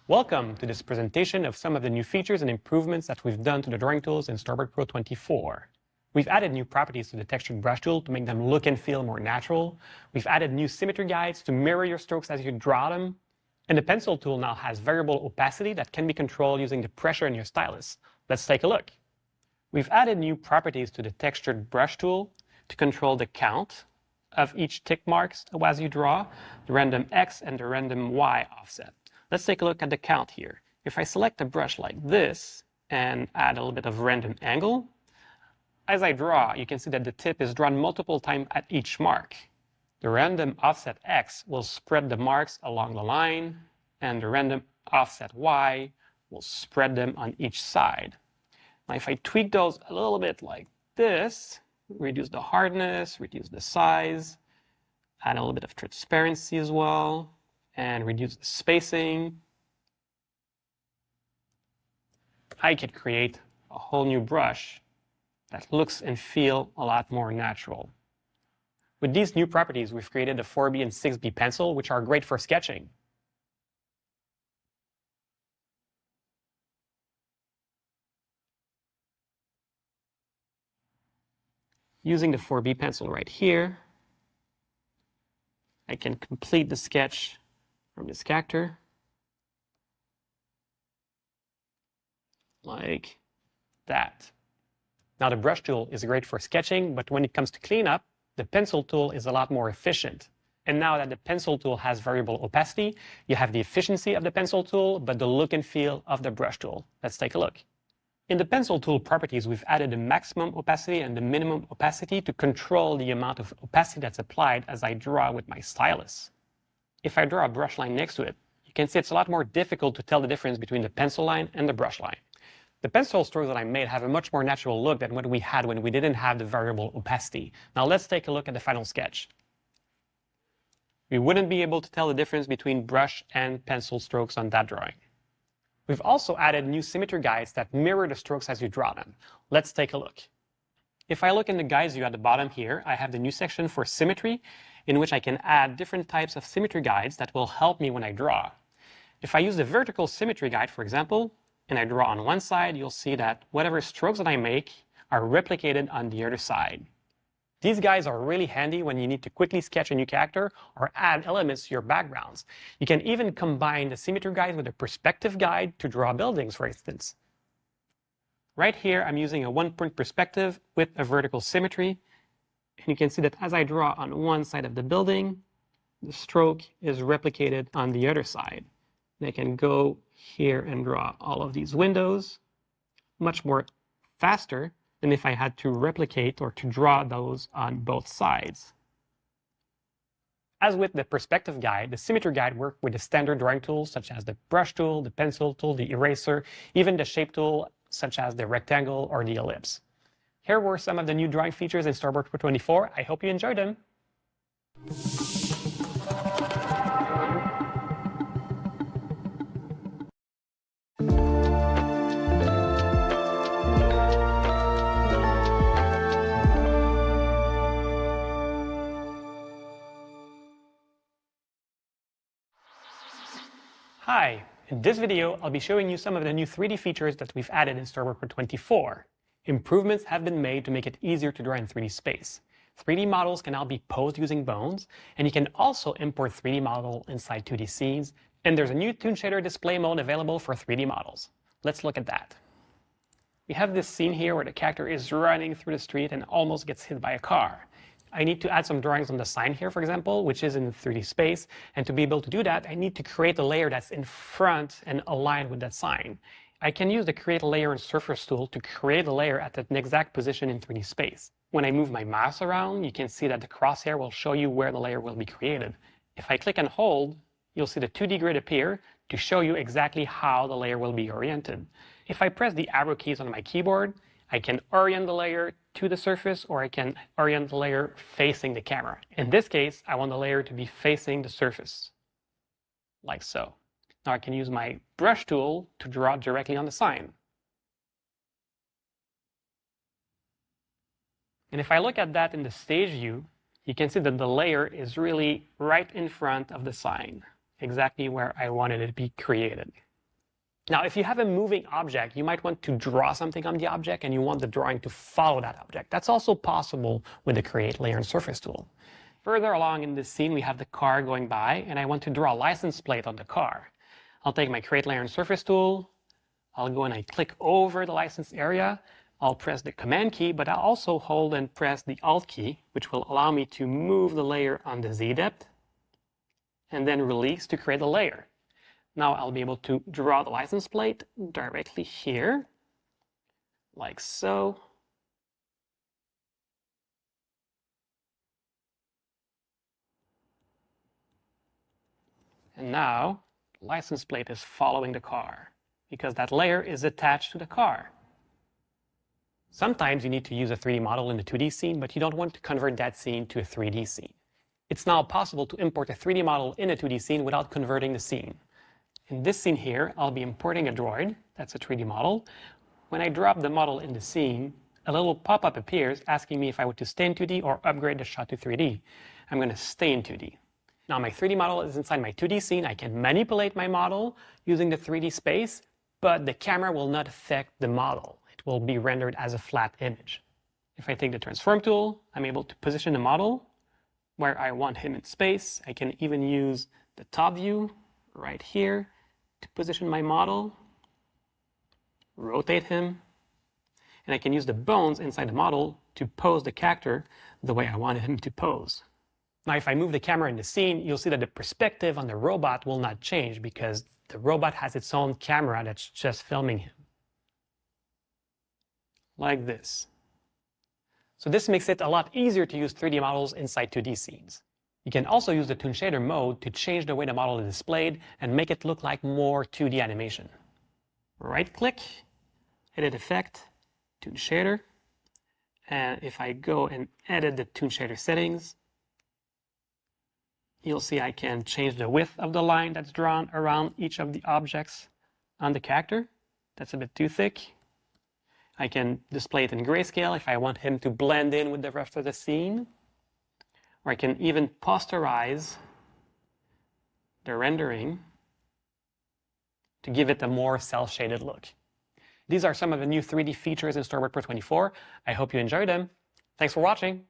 Welcome to this presentation of some of the new features and improvements that we've done to the drawing tools in Storyboard Pro 24. We've added new properties to the textured brush tool to make them look and feel more natural. We've added new symmetry guides to mirror your strokes as you draw them. And the pencil tool now has variable opacity that can be controlled using the pressure in your stylus. Let's take a look. We've added new properties to the textured brush tool to control the count of each tick marks as you draw, the random X and the random Y offset. Let's take a look at the count here. If I select a brush like this and add a little bit of random angle, as I draw, you can see that the tip is drawn multiple times at each mark. The random offset X will spread the marks along the line, and the random offset Y will spread them on each side. Now, if I tweak those a little bit like this, reduce the hardness, reduce the size, add a little bit of transparency as well, and reduce the spacing, I could create a whole new brush that looks and feels a lot more natural. With these new properties, we've created a 4B and 6B pencil, which are great for sketching. Using the 4B pencil right here, I can complete the sketch from this character, like that. Now the brush tool is great for sketching, but when it comes to cleanup, the pencil tool is a lot more efficient. And now that the pencil tool has variable opacity, you have the efficiency of the pencil tool, but the look and feel of the brush tool. Let's take a look. In the pencil tool properties, we've added the maximum opacity and the minimum opacity to control the amount of opacity that's applied as I draw with my stylus. If I draw a brush line next to it, you can see it's a lot more difficult to tell the difference between the pencil line and the brush line. The pencil strokes that I made have a much more natural look than what we had when we didn't have the variable opacity. Now let's take a look at the final sketch. We wouldn't be able to tell the difference between brush and pencil strokes on that drawing. We've also added new symmetry guides that mirror the strokes as you draw them. Let's take a look. If I look in the guides view at the bottom here, I have the new section for symmetry, in which I can add different types of symmetry guides that will help me when I draw. If I use the vertical symmetry guide, for example, and I draw on one side, you'll see that whatever strokes that I make are replicated on the other side. These guides are really handy when you need to quickly sketch a new character or add elements to your backgrounds. You can even combine the symmetry guide with a perspective guide to draw buildings, for instance. Right here, I'm using a one-point perspective with a vertical symmetry. And you can see that as I draw on one side of the building, the stroke is replicated on the other side. And I can go here and draw all of these windows much more faster than if I had to replicate or to draw those on both sides. As with the perspective guide, the symmetry guide works with the standard drawing tools such as the brush tool, the pencil tool, the eraser, even the shape tool such as the rectangle or the ellipse. Here were some of the new drawing features in Storyboard Pro 24. I hope you enjoyed them. Hi, in this video I'll be showing you some of the new 3D features that we've added in Storyboard Pro 24. Improvements have been made to make it easier to draw in 3D space. 3D models can now be posed using bones, and you can also import 3D model inside 2D scenes, and there's a new Toon shader display mode available for 3D models. Let's look at that. We have this scene here where the character is running through the street and almost gets hit by a car. I need to add some drawings on the sign here, for example, which is in 3D space. And to be able to do that, I need to create a layer that's in front and aligned with that sign. I can use the Create a Layer and Surface tool to create a layer at an exact position in 3D space. When I move my mouse around, you can see that the crosshair will show you where the layer will be created. If I click and hold, you'll see the 2D grid appear to show you exactly how the layer will be oriented. If I press the arrow keys on my keyboard, I can orient the layer to the surface, or I can orient the layer facing the camera. In this case, I want the layer to be facing the surface, like so. Now I can use my brush tool to draw directly on the sign. And if I look at that in the stage view, you can see that the layer is really right in front of the sign, exactly where I wanted it to be created. Now, if you have a moving object, you might want to draw something on the object and you want the drawing to follow that object. That's also possible with the Create Layer and Surface tool. Further along in this scene, we have the car going by, and I want to draw a license plate on the car. I'll take my Create Layer and Surface tool. I'll go and I click over the license area. I'll press the Command key, but I'll also hold and press the Alt key, which will allow me to move the layer on the Z depth and then release to create a layer. Now I'll be able to draw the license plate directly here, like so. And now the license plate is following the car because that layer is attached to the car. Sometimes you need to use a 3D model in the 2D scene, but you don't want to convert that scene to a 3D scene. It's now possible to import a 3D model in a 2D scene without converting the scene. In this scene here, I'll be importing a droid. That's a 3D model. When I drop the model in the scene, a little pop-up appears asking me if I want to stay in 2D or upgrade the shot to 3D. I'm going to stay in 2D. Now my 3D model is inside my 2D scene. I can manipulate my model using the 3D space, but the camera will not affect the model. It will be rendered as a flat image. If I take the Transform tool, I'm able to position the model where I want him in space. I can even use the top view right here to position my model, rotate him, and I can use the bones inside the model to pose the character the way I wanted him to pose. Now, if I move the camera in the scene, you'll see that the perspective on the robot will not change because the robot has its own camera that's just filming him. Like this. So this makes it a lot easier to use 3D models inside 2D scenes. You can also use the Toon shader mode to change the way the model is displayed and make it look like more 2D animation. Right-click, Edit Effect, Toon shader, and if I go and edit the Toon shader settings, you'll see I can change the width of the line that's drawn around each of the objects on the character. That's a bit too thick. I can display it in grayscale if I want him to blend in with the rest of the scene. Or I can even posterize the rendering to give it a more cel-shaded look. These are some of the new 3D features in Storyboard Pro 24. I hope you enjoyed them. Thanks for watching.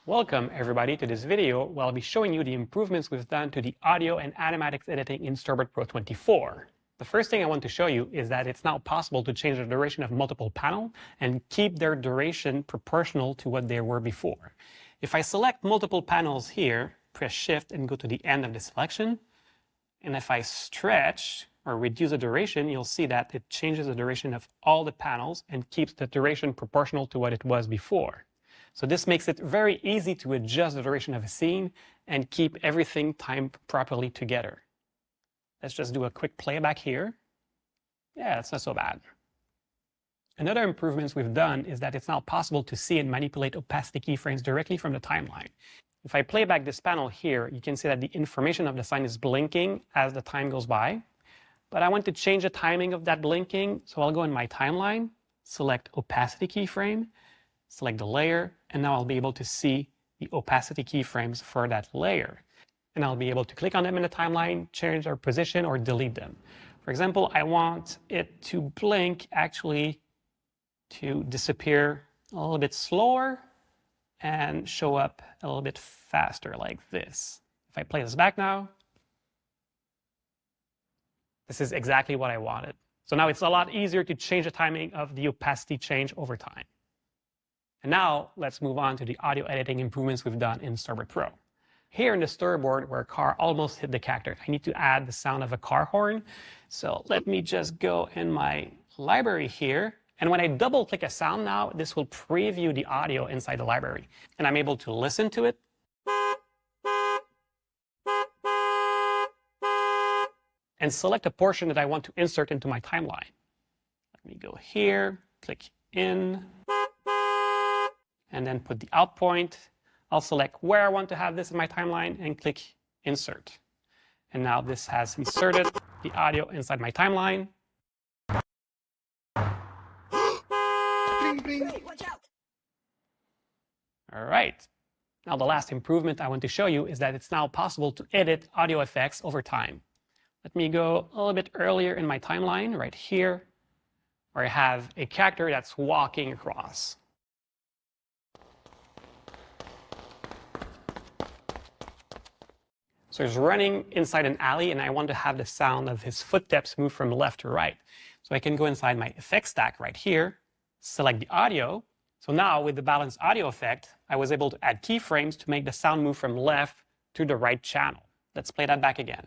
Welcome everybody to this video where I'll be showing you the improvements we've done to the audio and animatics editing in Storyboard Pro 24. The first thing I want to show you is that it's now possible to change the duration of multiple panels and keep their duration proportional to what they were before. If I select multiple panels here, press Shift and go to the end of the selection, and if I stretch or reduce the duration, you'll see that it changes the duration of all the panels and keeps the duration proportional to what it was before. So this makes it very easy to adjust the duration of a scene and keep everything timed properly together. Let's just do a quick playback here. Yeah, it's not so bad. Another improvements we've done is that it's now possible to see and manipulate opacity keyframes directly from the timeline. If I play back this panel here, you can see that the information of the sign is blinking as the time goes by. But I want to change the timing of that blinking, so I'll go in my timeline, select opacity keyframe, select the layer, and now I'll be able to see the opacity keyframes for that layer. And I'll be able to click on them in the timeline, change their position, or delete them. For example, I want it to blink actually to disappear a little bit slower and show up a little bit faster like this. If I play this back now, this is exactly what I wanted. So now it's a lot easier to change the timing of the opacity change over time. And now let's move on to the audio editing improvements we've done in Storyboard Pro. Here in the storyboard where a car almost hit the character, I need to add the sound of a car horn. So let me just go in my library here. And when I double click a sound now, this will preview the audio inside the library. And I'm able to listen to it. And select a portion that I want to insert into my timeline. Let me go here, click in, and then put the out point. I'll select where I want to have this in my timeline and click insert. And now this has inserted the audio inside my timeline. Hey, watch out. All right. Now the last improvement I want to show you is that it's now possible to edit audio effects over time. Let me go a little bit earlier in my timeline, right here, where I have a character that's walking across. So he's running inside an alley, and I want to have the sound of his footsteps move from left to right. So I can go inside my effects stack right here, select the audio. So now with the balanced audio effect, I was able to add keyframes to make the sound move from left to the right channel. Let's play that back again.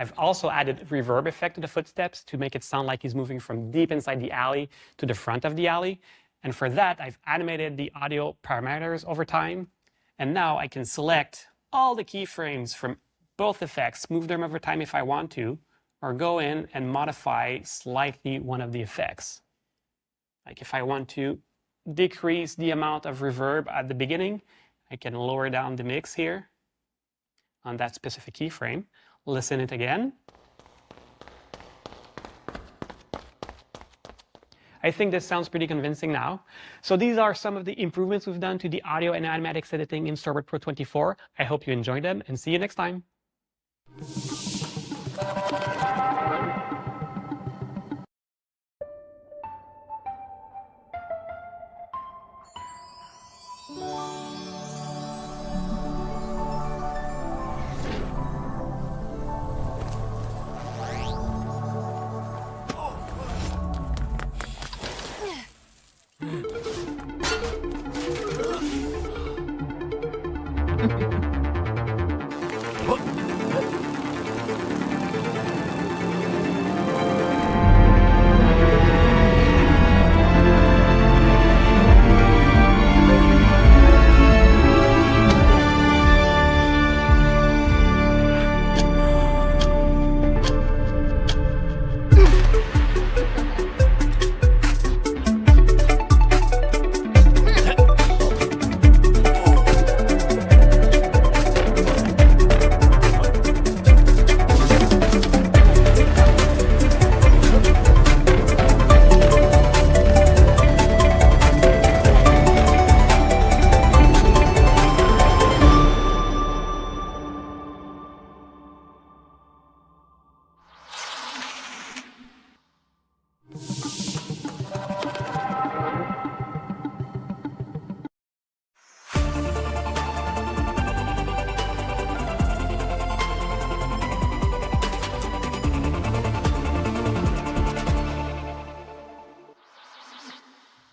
I've also added reverb effect to the footsteps to make it sound like he's moving from deep inside the alley to the front of the alley. And for that, I've animated the audio parameters over time. And now I can select all the keyframes from both effects, move them over time if I want to, or go in and modify slightly one of the effects. Like if I want to decrease the amount of reverb at the beginning, I can lower down the mix here on that specific keyframe. Listen it again. I think this sounds pretty convincing now. So these are some of the improvements we've done to the audio and animatics editing in Storyboard Pro 24. I hope you enjoyed them, and see you next time.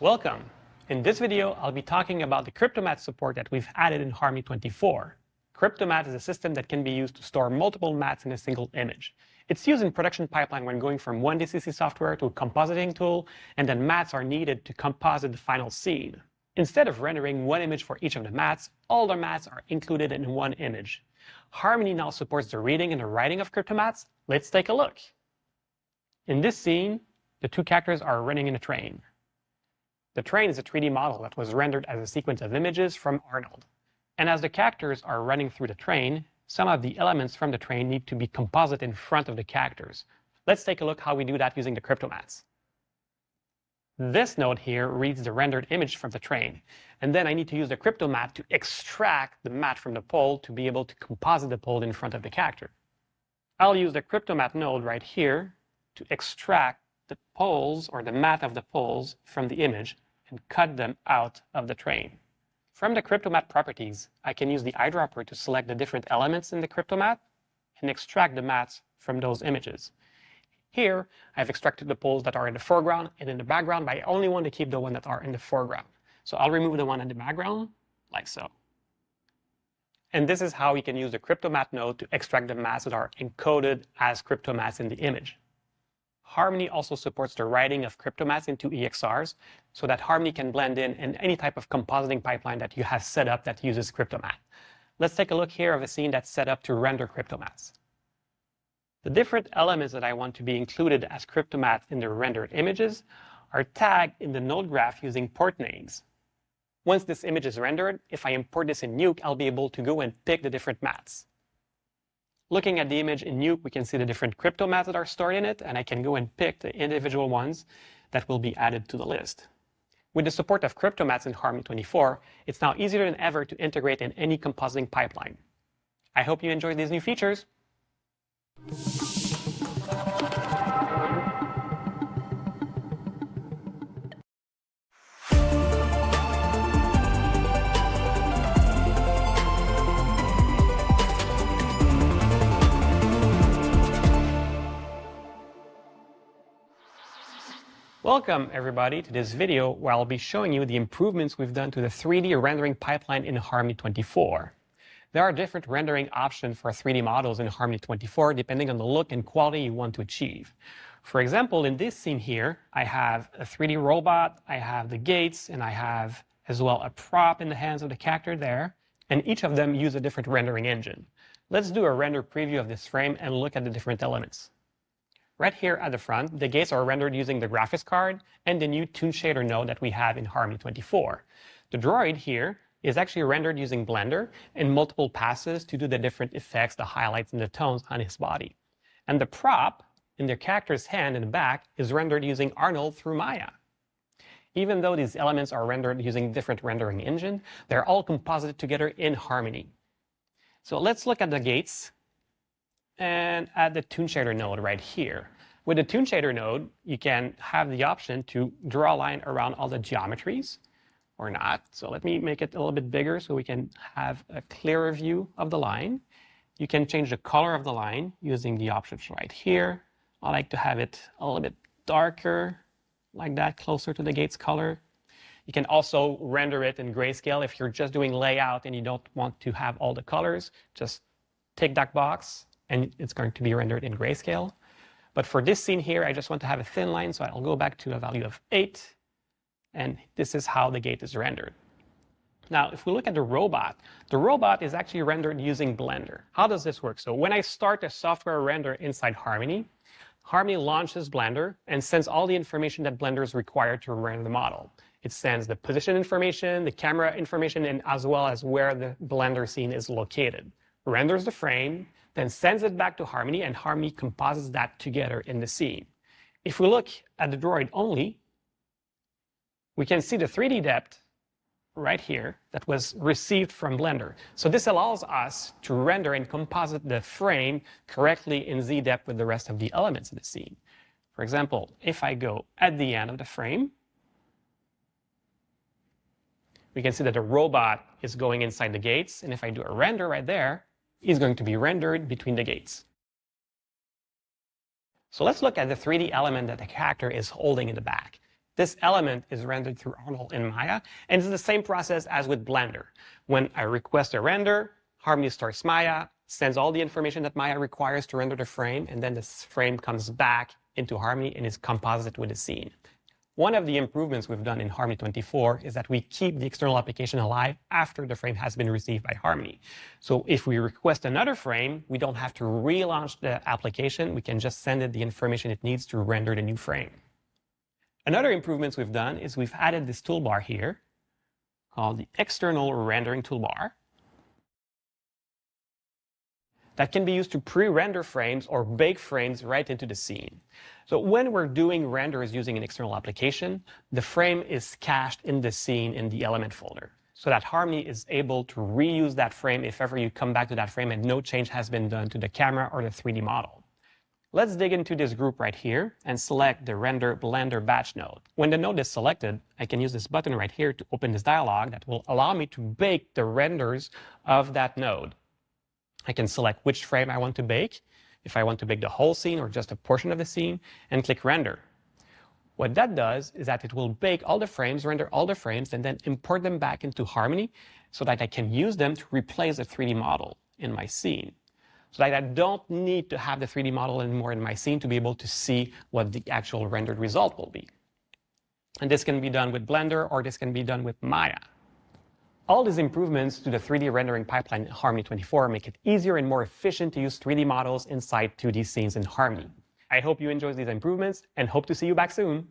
Welcome. In this video, I'll be talking about the Cryptomatte support that we've added in Harmony 24. Cryptomatte is a system that can be used to store multiple mats in a single image. It's used in production pipeline when going from one DCC software to a compositing tool, and then mats are needed to composite the final scene. Instead of rendering one image for each of the mats, all the mats are included in one image. Harmony now supports the reading and the writing of Cryptomattes. Let's take a look. In this scene, the two characters are running in a train. The train is a 3D model that was rendered as a sequence of images from Arnold. And as the characters are running through the train, some of the elements from the train need to be composite in front of the characters. Let's take a look how we do that using the Cryptomattes. This node here reads the rendered image from the train, and then I need to use the Cryptomatte to extract the matte from the pole to be able to composite the pole in front of the character. I'll use the Cryptomatte node right here to extract the poles or the matte of the poles from the image and cut them out of the train. From the Cryptomatte properties, I can use the eyedropper to select the different elements in the Cryptomatte and extract the mattes from those images. Here, I've extracted the poles that are in the foreground and in the background, but I only want to keep the ones that are in the foreground. So I'll remove the one in the background, like so. And this is how you can use the Cryptomatte node to extract the mattes that are encoded as Cryptomattes in the image. Harmony also supports the writing of Cryptomattes into EXRs so that Harmony can blend in any type of compositing pipeline that you have set up that uses Cryptomatte. Let's take a look here of a scene that's set up to render Cryptomattes. The different elements that I want to be included as Cryptomatte in the rendered images are tagged in the node graph using port names. Once this image is rendered, if I import this in Nuke, I'll be able to go and pick the different mattes. Looking at the image in Nuke, we can see the different Cryptomattes that are stored in it, and I can go and pick the individual ones that will be added to the list. With the support of Cryptomattes in Harmony 24, it's now easier than ever to integrate in any compositing pipeline. I hope you enjoyed these new features. Welcome everybody to this video where I'll be showing you the improvements we've done to the 3D rendering pipeline in Harmony 24. There are different rendering options for 3D models in Harmony 24 depending on the look and quality you want to achieve. For example, in this scene here, I have a 3D robot, I have the gates, and I have as well a prop in the hands of the character there, and each of them use a different rendering engine. Let's do a render preview of this frame and look at the different elements. Right here at the front, the gates are rendered using the graphics card and the new Toon shader node that we have in Harmony 24. The droid here is actually rendered using Blender in multiple passes to do the different effects, the highlights, and the tones on his body. And the prop in the character's hand in the back is rendered using Arnold through Maya. Even though these elements are rendered using different rendering engines, they're all composited together in Harmony. So let's look at the gates and add the Toon shader node right here. With the Toon shader node, you can have the option to draw a line around all the geometries or not. So let me make it a little bit bigger so we can have a clearer view of the line. You can change the color of the line using the options right here. I like to have it a little bit darker, like that, closer to the gate's color. You can also render it in grayscale if you're just doing layout and you don't want to have all the colors. Just tick that box and it's going to be rendered in grayscale. But for this scene here, I just want to have a thin line, so I'll go back to a value of 8. And this is how the gate is rendered. Now, if we look at the robot is actually rendered using Blender. How does this work? So when I start a software render inside Harmony, Harmony launches Blender and sends all the information that Blender is required to render the model. It sends the position information, the camera information, and as well as where the Blender scene is located. Renders the frame, then sends it back to Harmony, and Harmony composites that together in the scene. If we look at the droid only, we can see the 3D depth right here that was received from Blender. So this allows us to render and composite the frame correctly in Z depth with the rest of the elements of the scene. For example, if I go at the end of the frame, we can see that the robot is going inside the gates. And if I do a render right there, it's going to be rendered between the gates. So let's look at the 3D element that the character is holding in the back. This element is rendered through Arnold in Maya, and it's the same process as with Blender. When I request a render, Harmony starts Maya, sends all the information that Maya requires to render the frame, and then this frame comes back into Harmony and is composited with the scene. One of the improvements we've done in Harmony 24 is that we keep the external application alive after the frame has been received by Harmony. So if we request another frame, we don't have to relaunch the application. We can just send it the information it needs to render the new frame. Another improvements we've done is we've added this toolbar here called the external rendering toolbar that can be used to pre-render frames or bake frames right into the scene. So when we're doing renders using an external application, the frame is cached in the scene in the element folder, so that Harmony is able to reuse that frame if ever you come back to that frame and no change has been done to the camera or the 3D model. Let's dig into this group right here and select the Render Blender Batch node. When the node is selected, I can use this button right here to open this dialog that will allow me to bake the renders of that node. I can select which frame I want to bake, if I want to bake the whole scene or just a portion of the scene, and click Render. What that does is that it will bake all the frames, render all the frames, and then import them back into Harmony so that I can use them to replace the 3D model in my scene. So that I don't need to have the 3D model anymore in my scene to be able to see what the actual rendered result will be. And this can be done with Blender, or this can be done with Maya. All these improvements to the 3D rendering pipeline in Harmony 24 make it easier and more efficient to use 3D models inside 2D scenes in Harmony. I hope you enjoyed these improvements and hope to see you back soon.